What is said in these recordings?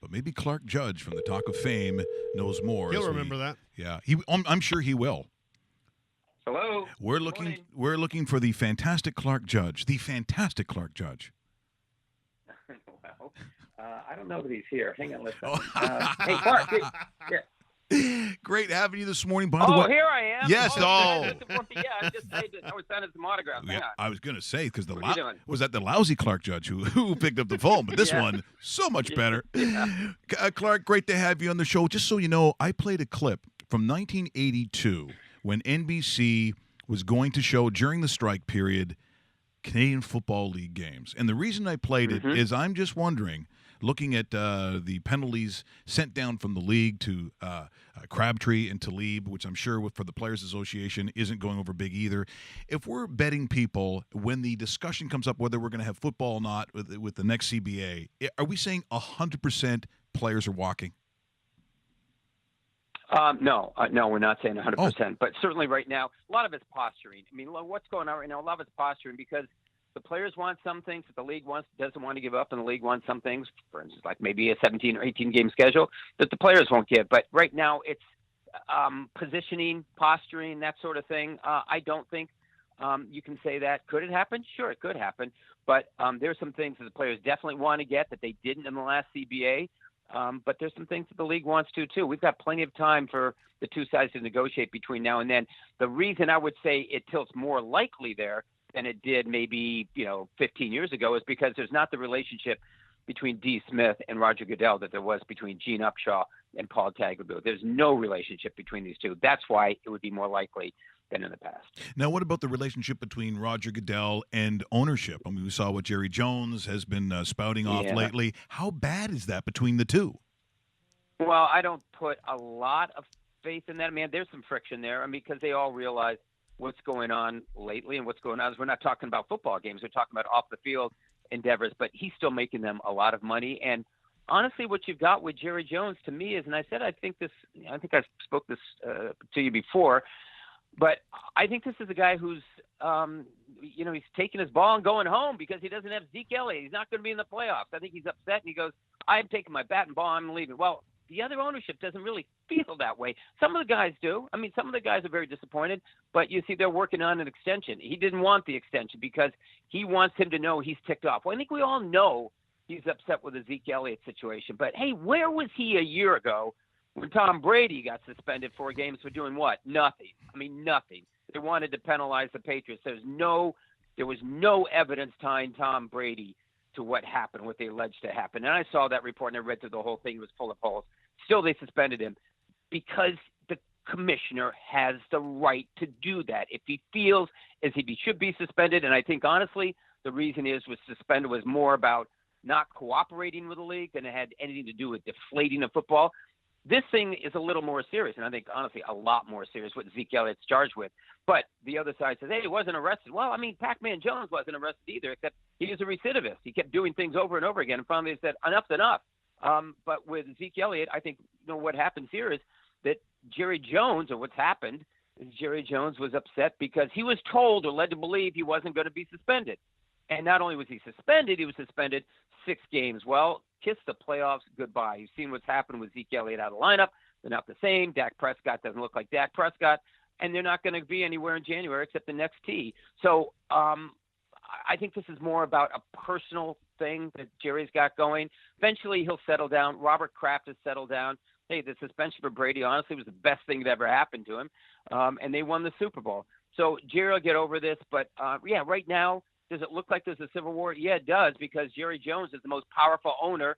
But maybe Clark Judge from the Talk of Fame knows more. He'll remember that. Yeah, I'm sure he will. Hello. We're looking for the fantastic Clark Judge. The fantastic Clark Judge. Well, I don't know that he's here. Hang on, listen. Hey, Clark. Yeah. Great having you this morning. By the way, Here I am. Yes. Yeah, I just I was signing some autographs. Hang on. I was going to say because What are you doing? was that the lousy Clark Judge who picked up the phone, but this one so much better. Yeah. Clark, great to have you on the show. Just so you know, I played a clip from 1982 when NBC was going to show during the strike period Canadian Football League games, and the reason I played it is I'm just wondering. Looking at the penalties sent down from the league to Crabtree and Talib, which I'm sure for the Players Association isn't going over big either. If we're betting people when the discussion comes up whether we're going to have football or not with the next CBA, are we saying 100% players are walking? No, we're not saying 100%. But certainly right now, a lot of it's posturing. I mean, what's going on right now, a lot of it's posturing because the players want some things that the league doesn't want to give up, and the league wants some things, for instance, like maybe a 17 or 18-game schedule that the players won't give. But right now it's positioning, posturing, that sort of thing. I don't think you can say that. Could it happen? Sure, it could happen. But there's some things that the players definitely want to get that they didn't in the last CBA. But there's some things that the league wants to, too. We've got plenty of time for the two sides to negotiate between now and then. The reason I would say it tilts more likely there than it did maybe, 15 years ago is because there's not the relationship between D. Smith and Roger Goodell that there was between Gene Upshaw and Paul Tagliabue. There's no relationship between these two. That's why it would be more likely than in the past. Now, what about the relationship between Roger Goodell and ownership? I mean, we saw what Jerry Jones has been spouting off lately. How bad is that between the two? Well, I don't put a lot of faith in that. Man, there's some friction there. I mean, because they all realize what's going on lately, and what's going on is we're not talking about football games. We're talking about off the field endeavors, but he's still making them a lot of money. And honestly, what you've got with Jerry Jones to me is, and I think I spoke this to you before, but I think this is a guy who's, he's taking his ball and going home because he doesn't have Zeke Elliott. He's not going to be in the playoffs. I think he's upset, and he goes, I'm taking my bat and ball, I'm leaving. Well, the other ownership doesn't really feel that way. Some of the guys do. I mean, some of the guys are very disappointed, but you see they're working on an extension. He didn't want the extension because he wants him to know he's ticked off. Well, I think we all know he's upset with the Zeke Elliott situation. But, hey, where was he a year ago when Tom Brady got suspended 4 games for doing what? Nothing. I mean, nothing. They wanted to penalize the Patriots. There was no evidence tying Tom Brady to what happened, what they alleged to happen. And I saw that report, and I read through the whole thing. It was full of holes. Still, they suspended him because the commissioner has the right to do that. If he feels as if he should be suspended, and I think, honestly, the reason was suspended was more about not cooperating with the league than it had anything to do with deflating the football. This thing is a little more serious, and I think, honestly, a lot more serious what Zeke Elliott's charged with. But the other side says, hey, he wasn't arrested. Well, I mean, Pac-Man Jones wasn't arrested either, except he was a recidivist. He kept doing things over and over again, and finally they said, enough's enough. But with Zeke Elliott, I think what happens here is that Jerry Jones, or what's happened, is Jerry Jones was upset because he was told or led to believe he wasn't going to be suspended. And not only was he was suspended 6 games. Well, kiss the playoffs goodbye. You've seen what's happened with Zeke Elliott out of the lineup. They're not the same. Dak Prescott doesn't look like Dak Prescott. And they're not going to be anywhere in January except the next tee. So I think this is more about a personal thing that Jerry's got going. Eventually, he'll settle down. Robert Kraft has settled down. Hey, the suspension for Brady, honestly, was the best thing that ever happened to him. And they won the Super Bowl. So Jerry will get over this. But, right now, does it look like there's a civil war? Yeah, it does, because Jerry Jones is the most powerful owner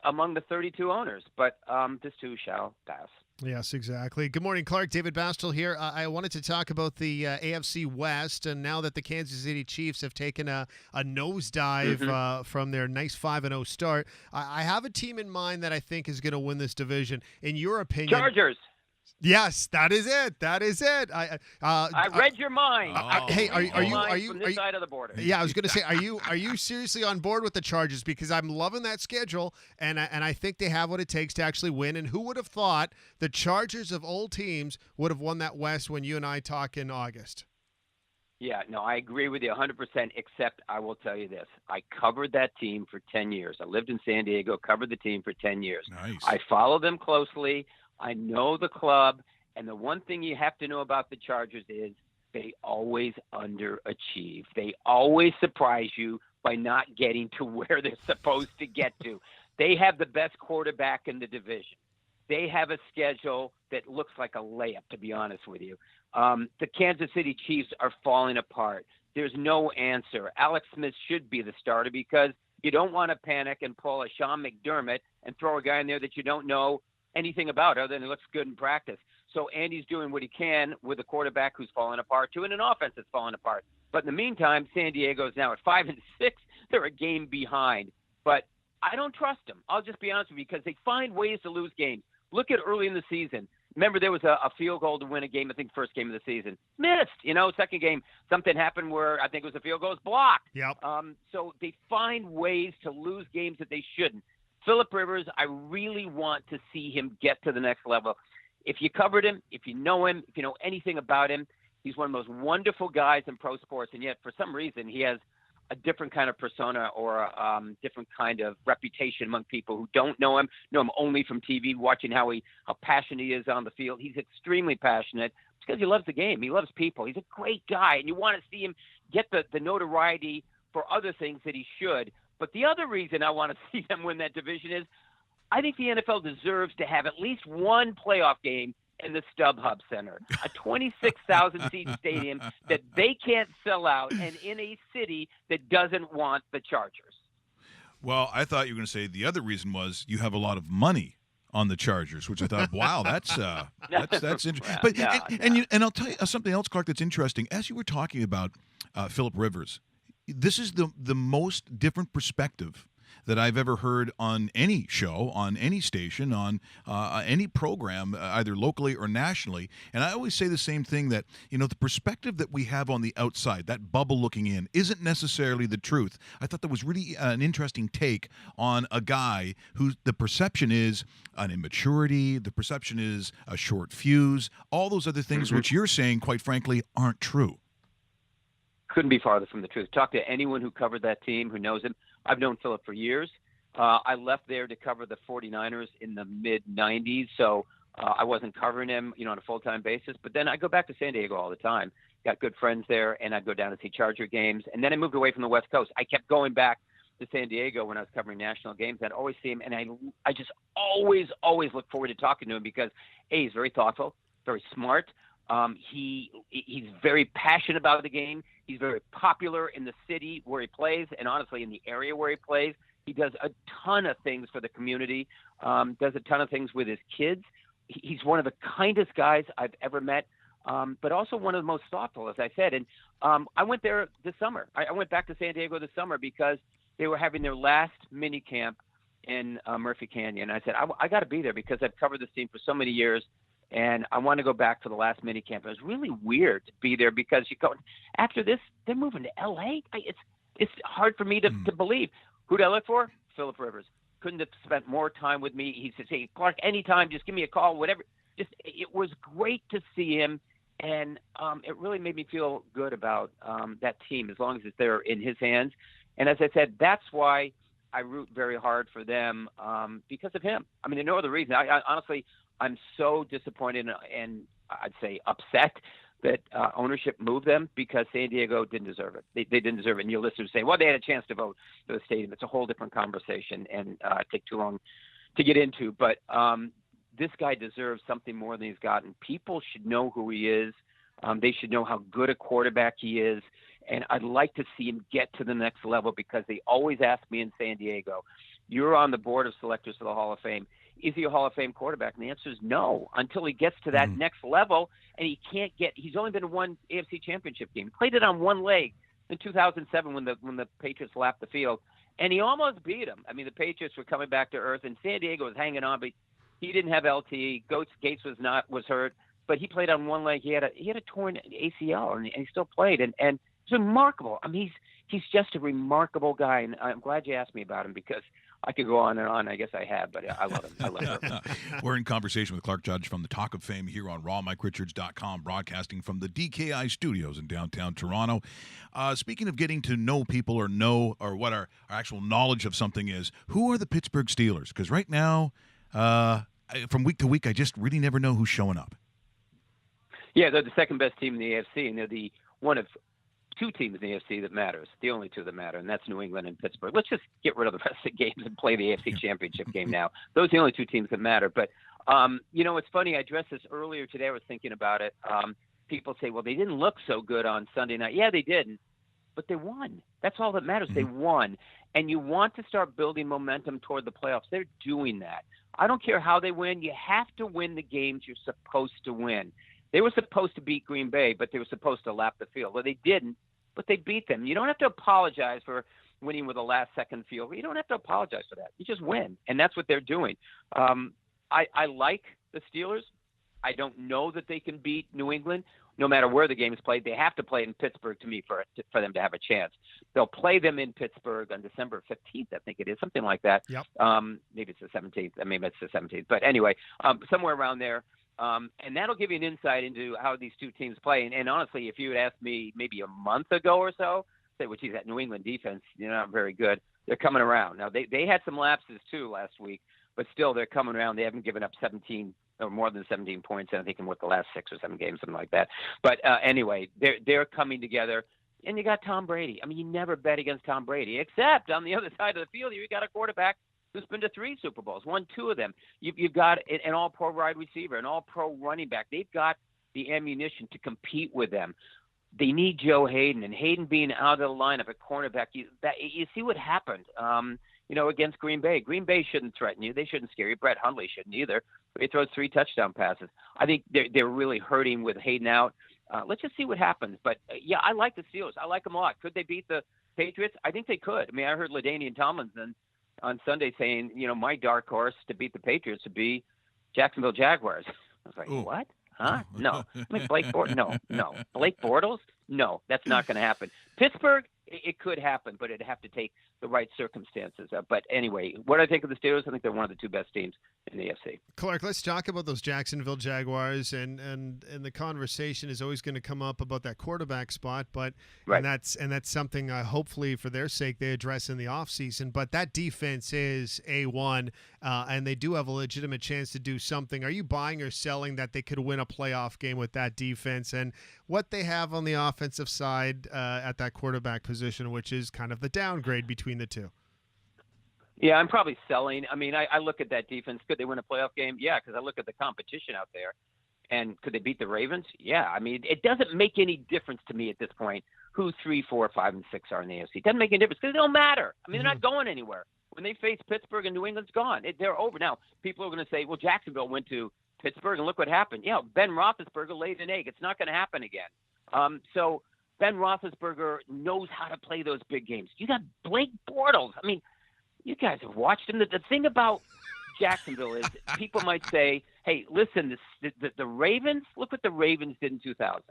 among the 32 owners. But this too shall pass. Yes, exactly. Good morning, Clark. David Bastel here. I wanted to talk about the AFC West, and now that the Kansas City Chiefs have taken a nosedive from their nice 5-0 start, I have a team in mind that I think is going to win this division. In your opinion, Chargers. Yes, that is it. That is it. I read your mind. Hey, are you from this side of the border? Yeah, I was going to say, are you seriously on board with the Chargers? Because I'm loving that schedule, and I think they have what it takes to actually win. And who would have thought the Chargers of old teams would have won that West when you and I talk in August? Yeah, no, I agree with you 100%, except I will tell you this. I covered that team for 10 years. I lived in San Diego, covered the team for 10 years. Nice. I follow them closely. I know the club. And the one thing you have to know about the Chargers is they always underachieve. They always surprise you by not getting to where they're supposed to get to. They have the best quarterback in the division. They have a schedule that looks like a layup, to be honest with you. The Kansas City Chiefs are falling apart. There's no answer. Alex Smith should be the starter because you don't want to panic and pull a Sean McDermott and throw a guy in there that you don't know anything about other than he looks good in practice. So Andy's doing what he can with a quarterback who's falling apart too and an offense that's falling apart. But in the meantime, San Diego's now at 5-6. They're a game behind. But I don't trust them. I'll just be honest with you because they find ways to lose games. Look at early in the season. Remember, there was a field goal to win a game, I think first game of the season. Missed, second game, something happened where I think it was a field goal was blocked. Yep. So they find ways to lose games that they shouldn't. Phillip Rivers, I really want to see him get to the next level. If you covered him, if you know him, if you know anything about him, he's one of the most wonderful guys in pro sports, and yet for some reason he has a different kind of persona or a different kind of reputation among people who don't know him only from TV, watching how passionate he is on the field. He's extremely passionate because he loves the game. He loves people. He's a great guy, and you want to see him get the notoriety for other things that he should. But the other reason I want to see them win that division is I think the NFL deserves to have at least one playoff game in the StubHub Center, a 26,000-seat stadium that they can't sell out, and in a city that doesn't want the Chargers. Well, I thought you were going to say the other reason was you have a lot of money on the Chargers, which I thought, wow, that's interesting. But and I'll tell you something else, Clark, that's interesting. As you were talking about Phillip Rivers, this is the most different perspective that I've ever heard on any show, on any station, on any program, either locally or nationally. And I always say the same thing, that, the perspective that we have on the outside, that bubble looking in, isn't necessarily the truth. I thought that was really an interesting take on a guy who the perception is an immaturity, the perception is a short fuse, all those other things which you're saying, quite frankly, aren't true. Couldn't be farther from the truth. Talk to anyone who covered that team, who knows him. I've known Phillip for years. I left there to cover the 49ers in the mid-'90s, so I wasn't covering him, on a full-time basis. But then I go back to San Diego all the time. Got good friends there, and I'd go down to see Charger games. And then I moved away from the West Coast. I kept going back to San Diego when I was covering national games. I'd always see him, and I just always look forward to talking to him because, A, he's very thoughtful, very smart. He's very passionate about the game. He's very popular in the city where he plays, and honestly in the area where he plays. He does a ton of things for the community, does a ton of things with his kids. He's one of the kindest guys I've ever met, but also one of the most thoughtful, as I said. And I went there this summer. I went back to San Diego this summer because they were having their last mini camp in Murphy Canyon. I said, I got to be there because I've covered this team for so many years. And I want to go back to the last mini camp. It was really weird to be there because you go after this, they're moving to L.A. It's hard for me to believe. Who did I look for? Phillip Rivers. Couldn't have spent more time with me. He said, "Hey, Clark, anytime, just give me a call, whatever." It was great to see him, and it really made me feel good about that team as long as it's there in his hands. And as I said, that's why I root very hard for them because of him. I mean, there's no other reason. I honestly. I'm so disappointed and I'd say upset that ownership moved them because San Diego didn't deserve it. They didn't deserve it. And your listeners say, well, they had a chance to vote for the stadium. It's a whole different conversation and take too long to get into. But this guy deserves something more than he's gotten. People should know who he is. They should know how good a quarterback he is. And I'd like to see him get to the next level because they always ask me in San Diego, you're on the board of selectors for the Hall of Fame. Is he a Hall of Fame quarterback? And the answer is no, until he gets to that next level. And he's only been to one AFC championship game. He played it on one leg in 2007 when the Patriots lapped the field. And he almost beat them. I mean, the Patriots were coming back to earth, and San Diego was hanging on, but he didn't have LT. Gates was hurt, but he played on one leg. He had a torn ACL, and he still played. And it's remarkable. I mean, he's just a remarkable guy, and I'm glad you asked me about him because I could go on and on. I guess I have, but I love him. I love him. We're in conversation with Clark Judge from the Talk of Fame here on RawMikeRichards.com, broadcasting from the DKI studios in downtown Toronto. Speaking of getting to know people or what our actual knowledge of something is, who are the Pittsburgh Steelers? Because right now, from week to week, I just really never know who's showing up. Yeah, they're the second best team in the AFC, and they're the one of two teams in the AFC that matters, the only two that matter, and that's New England and Pittsburgh. Let's just get rid of the rest of the games and play the AFC Championship game now. Those are the only two teams that matter. But, it's funny. I addressed this earlier today. I was thinking about it. People say, well, they didn't look so good on Sunday night. Yeah, they didn't, but they won. That's all that matters. They won. And you want to start building momentum toward the playoffs. They're doing that. I don't care how they win. You have to win the games you're supposed to win. They were supposed to beat Green Bay, but they were supposed to lap the field. Well, they didn't, but they beat them. You don't have to apologize for winning with a last-second field goal. You don't have to apologize for that. You just win, and that's what they're doing. I like the Steelers. I don't know that they can beat New England no matter where the game is played. They have to play in Pittsburgh, to me, for them to have a chance. They'll play them in Pittsburgh on December 15th, I think it is, something like that. Yep. Maybe it's the 17th. Maybe it's the 17th. But anyway, somewhere around there. And that'll give you an insight into how these two teams play. And honestly, if you had asked me maybe a month ago or so, say, well, geez, that New England defense, not very good. They're coming around. Now, they had some lapses, too, last week, but still they're coming around. They haven't given up 17 or more than 17 points, I think, in the last 6 or 7 games, something like that. But anyway, they're coming together. And you got Tom Brady. I mean, you never bet against Tom Brady, except on the other side of the field, you got a quarterback who's been to 3 Super Bowls, won 2 of them. You've got an all-pro wide receiver, an all-pro running back. They've got the ammunition to compete with them. They need Joe Hayden, and Hayden being out of the lineup at cornerback, you see what happened, against Green Bay. Green Bay shouldn't threaten you. They shouldn't scare you. Brett Hundley shouldn't either. He throws 3 touchdown passes. I think they're really hurting with Hayden out. Let's just see what happens. But, yeah, I like the Steelers. I like them a lot. Could they beat the Patriots? I think they could. I mean, I heard LaDainian Tomlinson on Sunday saying, my dark horse to beat the Patriots would be Jacksonville Jaguars. I was like, Ooh. What? Huh? No. I mean, Blake Bortles? No. Blake Bortles? No, that's not going to happen. Pittsburgh, it could happen, but it'd have to take the right circumstances. But anyway, what I think of the Steelers, I think they're one of the 2 best teams in the AFC. Clark, let's talk about those Jacksonville Jaguars, and the conversation is always going to come up about that quarterback spot, but right. and that's something hopefully for their sake they address in the offseason. But that defense is A1, and they do have a legitimate chance to do something. Are you buying or selling that they could win a playoff game with that defense and what they have on the offensive side at that quarterback position, which is kind of the downgrade between the two? Yeah, I'm probably selling. I mean, I look at that defense. Could they win a playoff game? Yeah, because I look at the competition out there. And could they beat the Ravens? Yeah. I mean, it doesn't make any difference to me at this point who 3, 4, 5, and 6 are in the AFC. It doesn't make any difference because they don't matter. I mean, they're not going anywhere. When they face Pittsburgh and New England's gone. They're over. Now, people are going to say, well, Jacksonville went to Pittsburgh, and look what happened. Yeah, Ben Roethlisberger laid an egg. It's not going to happen again. So Ben Roethlisberger knows how to play those big games. You got Blake Bortles. I mean, you guys have watched him. The thing about Jacksonville is people might say, hey, listen, the Ravens, look what the Ravens did in 2000.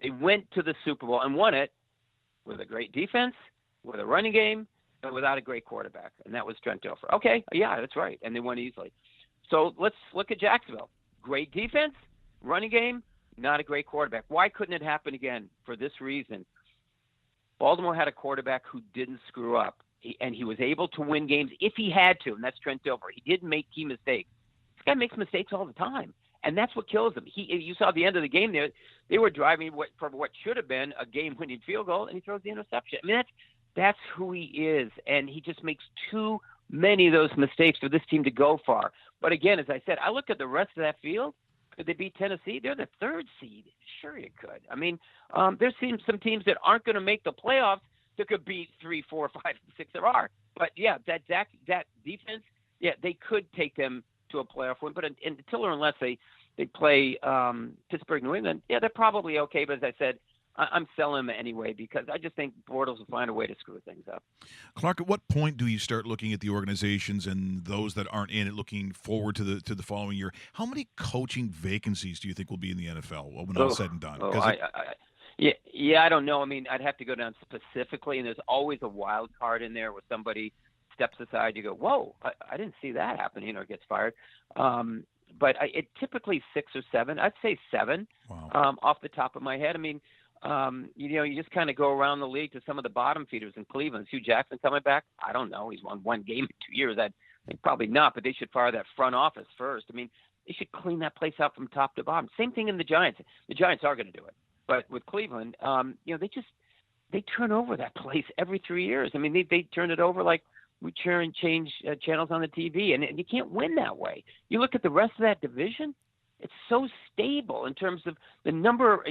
They went to the Super Bowl and won it with a great defense, with a running game, and without a great quarterback. And that was Trent Dilfer. Okay, yeah, that's right. And they won easily. So let's look at Jacksonville. Great defense, running game, not a great quarterback. Why couldn't it happen again? For this reason. Baltimore had a quarterback who didn't screw up, and he was able to win games if he had to, and that's Trent Dilfer. He didn't make key mistakes. This guy makes mistakes all the time, and that's what kills him. You saw at the end of the game there, they were driving for what should have been a game-winning field goal, and he throws the interception. I mean, that's who he is, and he just makes too many of those mistakes for this team to go far. But again, as I said, I look at the rest of that field. Could they beat Tennessee? They're the 3rd seed. Sure you could. I mean, there's some teams that aren't going to make the playoffs that could beat 3, 4, 5, and 6. There are. But, yeah, that defense, yeah, they could take them to a playoff win. But until or unless they play Pittsburgh, New England, yeah, they're probably okay. But as I said, I'm selling them anyway because I just think Bortles will find a way to screw things up. Clark, at what point do you start looking at the organizations and those that aren't in it, looking forward to the following year? How many coaching vacancies do you think will be in the NFL when all said and done? Yeah, I don't know. I mean, I'd have to go down specifically, and there's always a wild card in there where somebody steps aside. You go, whoa, I didn't see that happen, or gets fired. But it typically 6 or 7. I'd say 7. Wow. Off the top of my head. I mean, you just kind of go around the league to some of the bottom feeders in Cleveland. Hugh Jackson coming back? I don't know. He's won one game in 2 years. I think probably not, but they should fire that front office first. I mean, they should clean that place out from top to bottom. Same thing in the Giants. The Giants are going to do it. But with Cleveland, they turn over that place every 3 years. I mean, they turn it over like we change channels on the TV, and you can't win that way. You look at the rest of that division, it's so stable in terms of the number.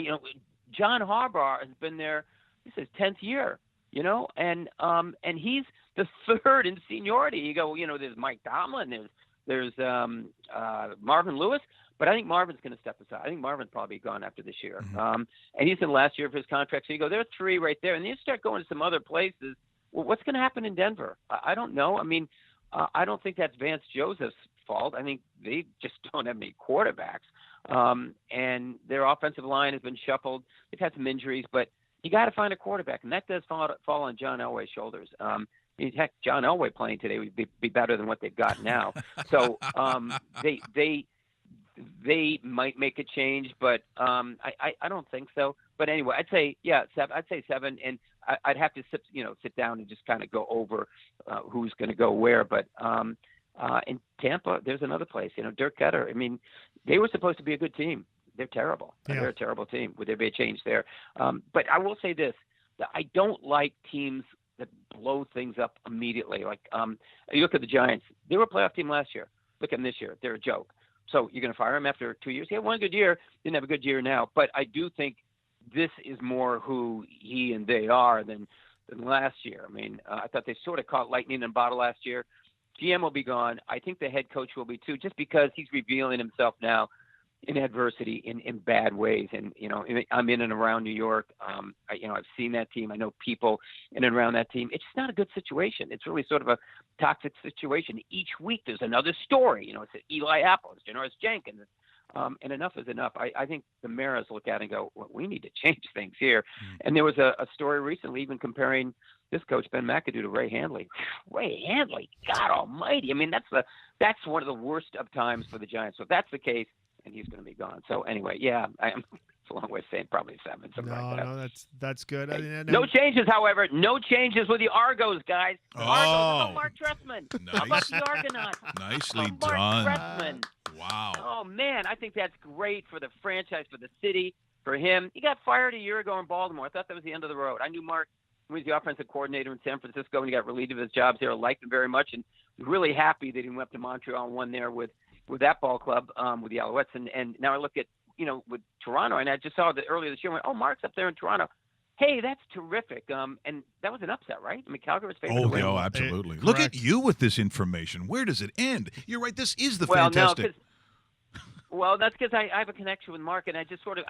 John Harbaugh has been there. This is his 10th year. And he's the third in seniority. You go, there's Mike Tomlin, there's Marvin Lewis. But I think Marvin's going to step aside. I think Marvin's probably gone after this year. Mm-hmm. And he's in the last year of his contract. So you go, there are 3 right there. And then you start going to some other places. Well, what's going to happen in Denver? I don't know. I mean, I don't think that's Vance Joseph's fault. I think they just don't have any quarterbacks. And their offensive line has been shuffled. They've had some injuries. But you got to find a quarterback. And that does fall on John Elway's shoulders. Heck, John Elway playing today would be better than what they've got now. So they might make a change, but I don't think so. But anyway, I'd say 7. I'd say 7, and I'd have to sit down and just kind of go over who's going to go where. But in Tampa, there's another place. Dirk Cutter. I mean, they were supposed to be a good team. They're terrible. Yeah. They're a terrible team. Would there be a change there? But I will say this: that I don't like teams that blow things up immediately. Like you look at the Giants. They were a playoff team last year. Look at them this year. They're a joke. So you're going to fire him after 2 years? He had one good year, didn't have a good year now. But I do think this is more who he and they are than last year. I mean, I thought they sort of caught lightning in a bottle last year. GM will be gone. I think the head coach will be too, just because he's revealing himself now in adversity in bad ways. And, I'm in and around New York. I've seen that team. I know people in and around that team. It's just not a good situation. It's really sort of a toxic situation. Each week there's another story. It's Eli Apple, it's Janoris Jenkins. And enough is enough. I think the Maras look at it and go, well, we need to change things here. And there was a story recently even comparing this coach, Ben McAdoo, to Ray Handley. Ray Handley, God almighty. I mean, that's one of the worst of times for the Giants. So if that's the case, and he's going to be gone. So anyway, it's a long way of saying probably 7. Something like that. No, that's good. No changes, however. No changes with the Argos, guys. Oh. Argos, Mark Trestman. Nice. How about the Argonauts? Nicely Mark done. Trestman. Wow. Oh, man, I think that's great for the franchise, for the city, for him. He got fired a year ago in Baltimore. I thought that was the end of the road. I knew Mark was the offensive coordinator in San Francisco, and he got relieved of his jobs there. I liked him very much, and was really happy that he went up to Montreal and won there with that ball club, with the Alouettes. And now I look at, with Toronto, and I just saw that earlier this year, I went, Mark's up there in Toronto. Hey, that's terrific. And that was an upset, right? I mean, Calgary was favored to win. Oh, absolutely. Correct. Look at you with this information. Where does it end? You're right. This is the fantastic. Well, that's because I have a connection with Mark, and I just sort of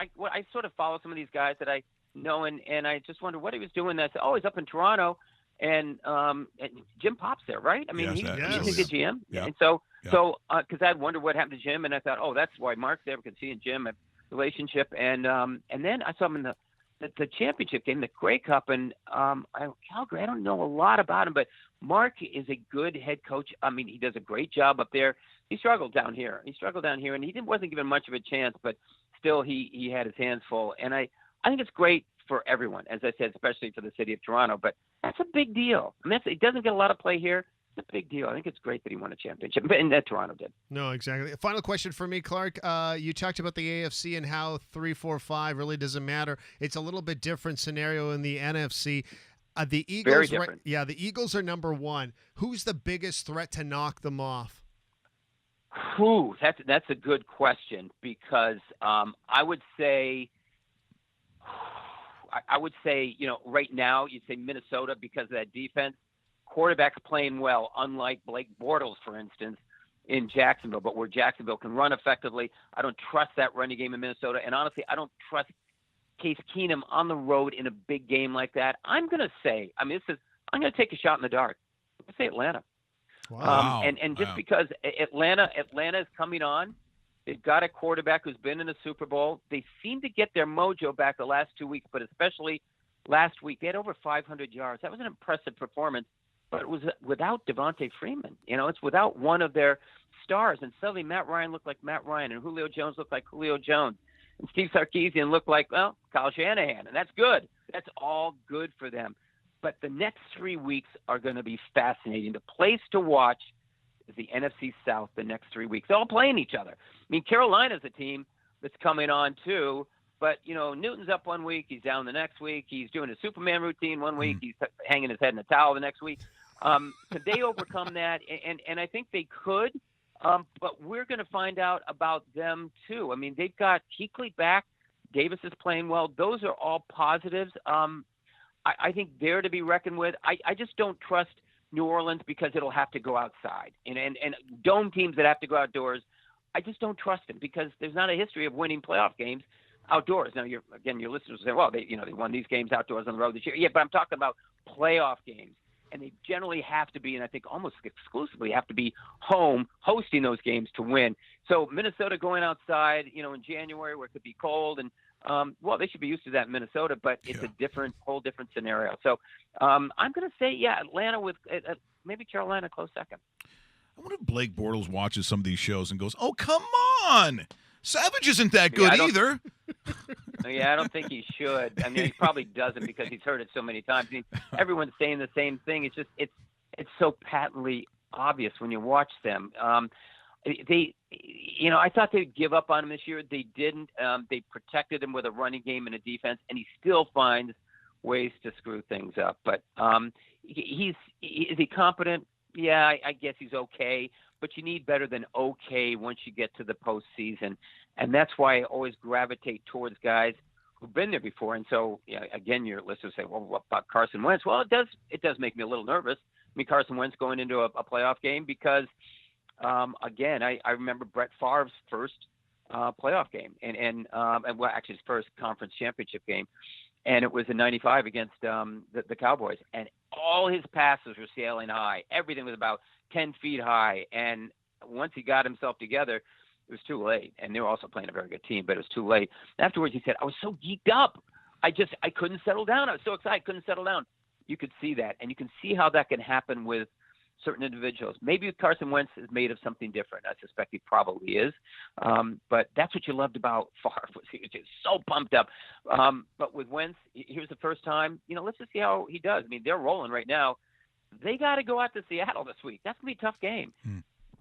follow some of these guys that I know, and I just wonder what he was doing. I said, he's up in Toronto, and Jim Pop's there, right? I mean, he's a good GM. Yeah. And so because I'd wondered what happened to Jim, and I thought, that's why Mark's there, because he and Jim have a relationship. And then I saw him in the championship game, the Grey Cup, and Calgary. I don't know a lot about him, but Mark is a good head coach. I mean, he does a great job up there. He struggled down here, and he wasn't given much of a chance, but still he had his hands full. And I think it's great for everyone, as I said, especially for the city of Toronto. But that's a big deal. I mean, it doesn't get a lot of play here. It's a big deal. I think it's great that he won a championship, and that Toronto did. No, exactly. Final question for me, Clark. You talked about the AFC and how 3, 4, 5 really doesn't matter. It's a little bit different scenario in the NFC. The Eagles, very different. The Eagles are number 1. Who's the biggest threat to knock them off? That's a good question, because I would say, right now you'd say Minnesota because of that defense. Quarterback's playing well, unlike Blake Bortles, for instance, in Jacksonville. But where Jacksonville can run effectively, I don't trust that running game in Minnesota. And honestly, I don't trust Case Keenum on the road in a big game like that. I'm going to say, I'm going to take a shot in the dark. Let's say Atlanta. Wow. And just because Atlanta is coming on, They've got a quarterback who's been in a Super Bowl. They seem to get their mojo back the last 2 weeks, but especially last week. They had over 500 yards. That was an impressive performance, but it was without Devontae Freeman. It's without one of their stars. And suddenly Matt Ryan looked like Matt Ryan, and Julio Jones looked like Julio Jones. And Steve Sarkisian looked like, well, Kyle Shanahan, and that's good. That's all good for them. But the next 3 weeks are going to be fascinating. The place to watch is the NFC South the next 3 weeks. They're all playing each other. I mean, Carolina's a team that's coming on too, but, Newton's up 1 week, he's down the next week, he's doing a Superman routine 1 week, he's hanging his head in a towel the next week. Could they overcome that? And I think they could, but we're going to find out about them too. I mean, they've got Kuechly back, Davis is playing well. Those are all positives. I think they're to be reckoned with. I just don't trust New Orleans because it'll have to go outside. And dome teams that have to go outdoors, I just don't trust them because there's not a history of winning playoff games outdoors. Now, your listeners will say, well, they won these games outdoors on the road this year. Yeah, but I'm talking about playoff games. And they generally have to be, and I think almost exclusively have to be home hosting those games to win. So Minnesota going outside, in January where it could be cold and, well, they should be used to that in Minnesota, but it's a whole different scenario. So I'm going to say, Atlanta with maybe Carolina close second. I wonder if Blake Bortles watches some of these shows and goes, oh, come on. Savage isn't that good either. I don't think he should. I mean, he probably doesn't because he's heard it so many times. Everyone's saying the same thing. It's just it's so patently obvious when you watch them. I thought they'd give up on him this year. They didn't. They protected him with a running game and a defense, and he still finds ways to screw things up. But is he competent? Yeah, I guess he's okay. But you need better than okay once you get to the postseason. And that's why I always gravitate towards guys who've been there before. And so, again, your listeners say, well, what about Carson Wentz? Well, it does make me a little nervous. I mean, Carson Wentz going into a playoff game because, again, I remember Brett Favre's first playoff game and well, actually his first conference championship game. And it was in 95 against the Cowboys. And all his passes were sailing high. Everything was about 10 feet high. And once he got himself together, it was too late. And they were also playing a very good team, but it was too late. Afterwards, he said, I was so geeked up. I couldn't settle down. I was so excited. I couldn't settle down. You could see that. And you can see how that can happen with certain individuals. Maybe Carson Wentz is made of something different. I suspect he probably is. But that's what you loved about Favre. He was just so pumped up. But with Wentz, here's the first time. Let's just see how he does. I mean, they're rolling right now. They got to go out to Seattle this week. That's going to be a tough game.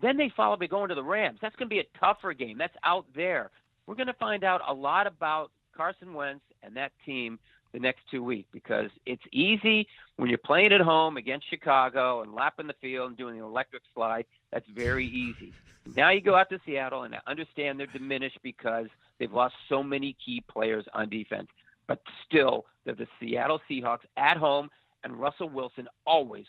Then they follow by going to the Rams. That's going to be a tougher game. That's out there. We're going to find out a lot about Carson Wentz and that team the next 2 weeks because it's easy when you're playing at home against Chicago and lapping the field and doing the electric slide. That's very easy. Now you go out to Seattle and I understand they're diminished because they've lost so many key players on defense. But still, they're the Seattle Seahawks at home, and Russell Wilson always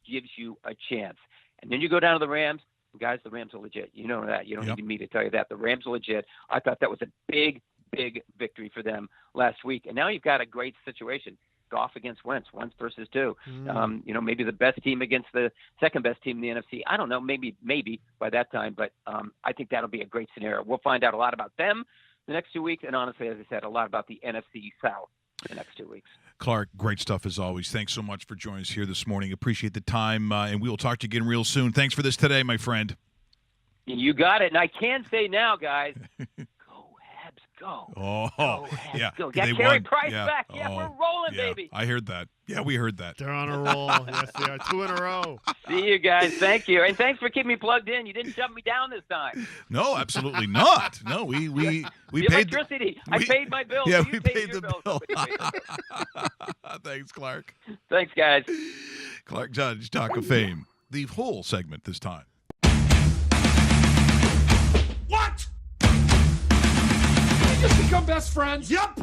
gives you a chance. And then you go down to the Rams. Guys, the Rams are legit. You know that. You don't need me to tell you that. The Rams are legit. I thought that was a big victory for them last week. And now you've got a great situation. Goff against Wentz, 1 versus 2. Maybe the best team against the second best team in the NFC. I don't know, maybe by that time, but I think that'll be a great scenario. We'll find out a lot about them the next 2 weeks, and honestly, as I said, a lot about the NFC South the next 2 weeks. Clark, great stuff as always. Thanks so much for joining us here this morning. Appreciate the time, and we will talk to you again real soon. Thanks for this today, my friend. You got it, and I can say now, guys, go. Oh, go Habs, yeah. Go. Got Carey Price back. Yeah, we're rolling, yeah, baby. I heard that. Yeah, we heard that. They're on a roll. Yes, they are. 2 in a row. See you guys. Thank you. And thanks for keeping me plugged in. You didn't shut me down this time. No, absolutely not. No, we the paid electricity. I paid my bill. Yeah, you we paid the bill. bill. Thanks, Clark. Thanks, guys. Clark Judge, Talk of Fame. The whole segment this time. What? Did we just become best friends? Yep.